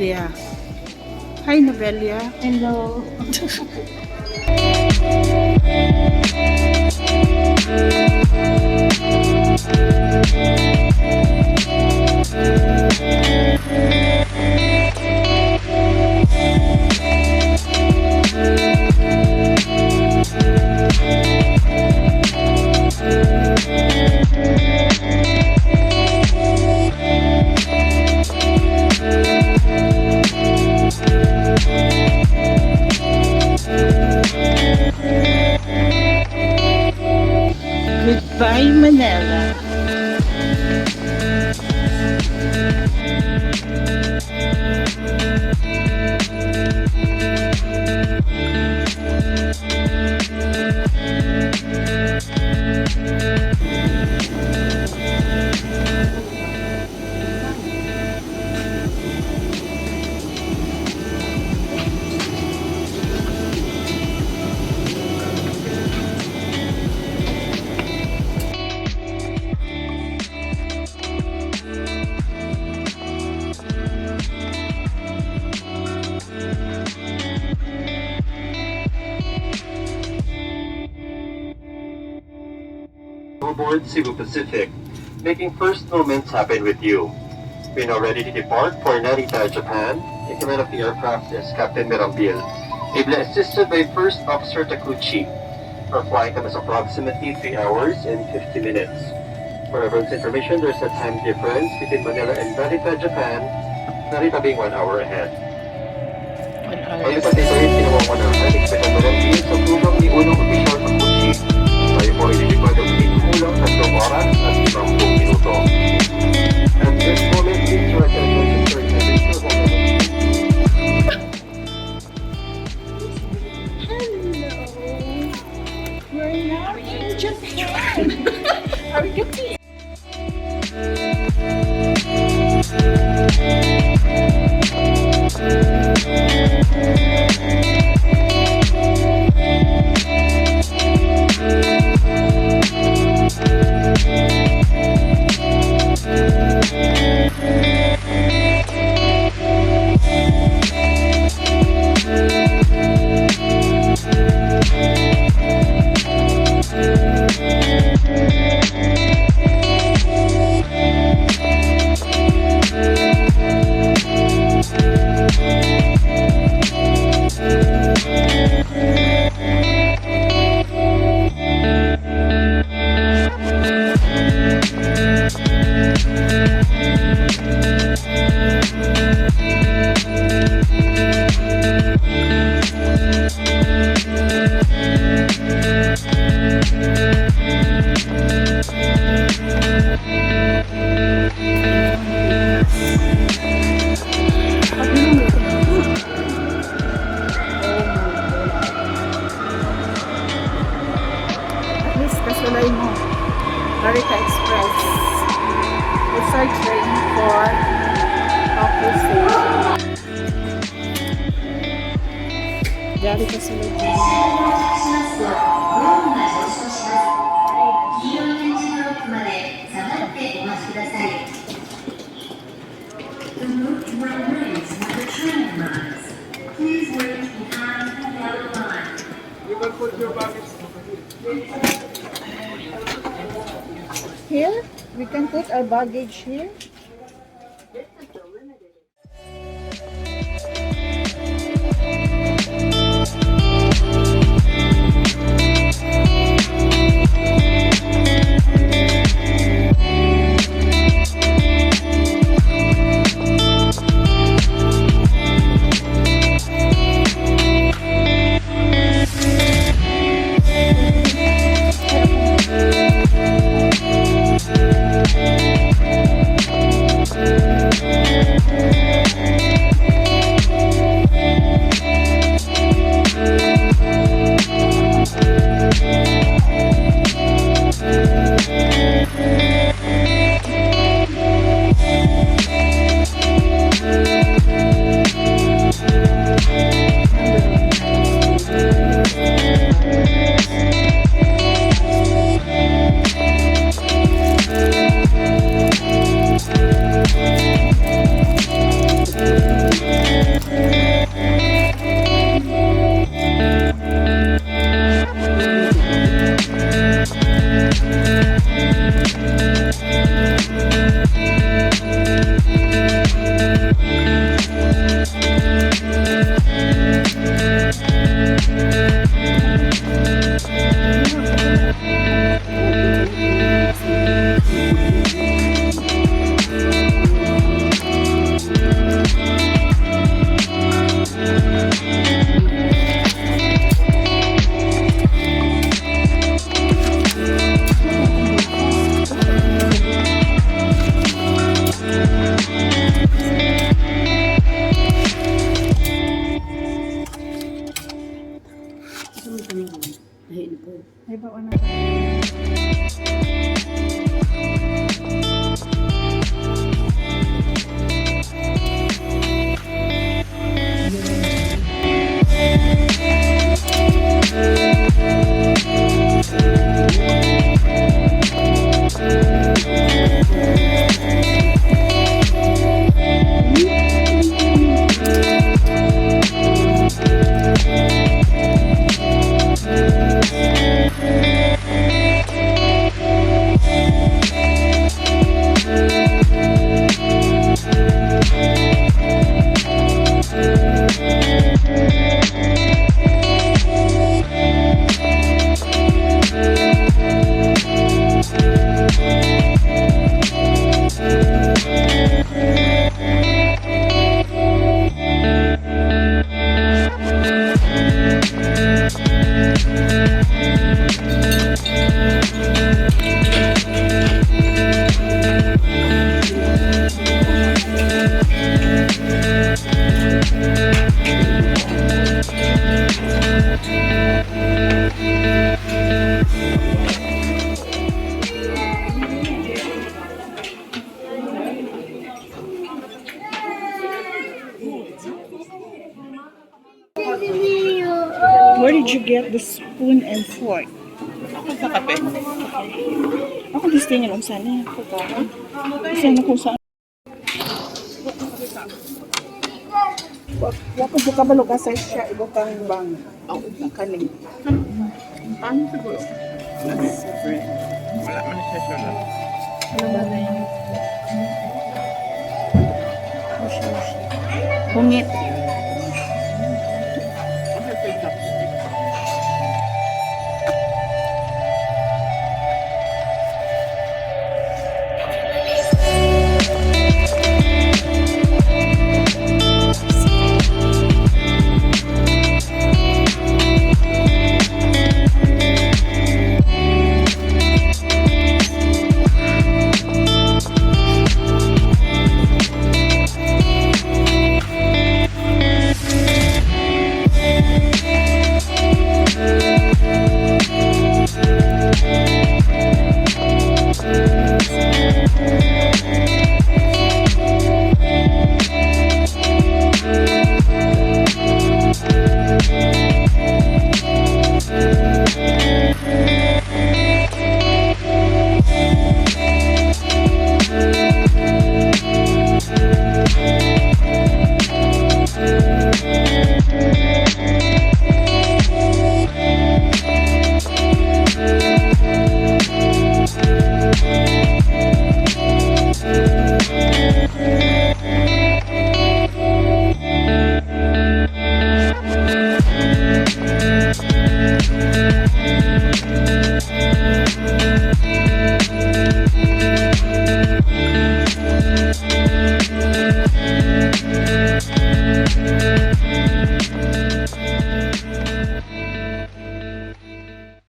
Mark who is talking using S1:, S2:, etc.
S1: Novelia. Hi, Novelia.
S2: Hello.
S1: Goodbye, Manila.
S3: Aboard Cebu Pacific, making first moments happen with you. We're now ready to depart for Narita, Japan. In command of the aircraft is Captain Mirambil, ably assisted by First Officer Takuchi. Our flight time is approximately 3 hours and 50 minutes. For everyone's information, there's a time difference between Manila and Narita, Japan, Narita being 1 hour ahead.
S1: 1 hour.
S3: Ngayon sa dito yung pinawawanahan, expected Mirambil sa tulong ni Unang Opisyal Takuchi. Tayo po ililipad ang kulang 3 oras at 50 minuto. At this moment, please your attention to
S1: We're now in Japan. Are we getting? Narita Express. It's our train for Tokyo Station. Dari ka sa loob.
S4: The route will raise when the train arrives. Please wait behind the yellow line.
S3: You can put your baggage.
S1: Here, we can put our baggage here. Ay ba ano ba? Where did you get the spoon and fork?
S2: Ako sa kape.
S1: Ako gusto niya lang sana. Sana kung saan. Wako buka ba lugar sa siya ibutang bang ang kaning.
S2: Paano siguro? Siyempre, wala man siya siya na.
S1: Ano ba na yun? Bungit.
S2: Kasi sa chopstick.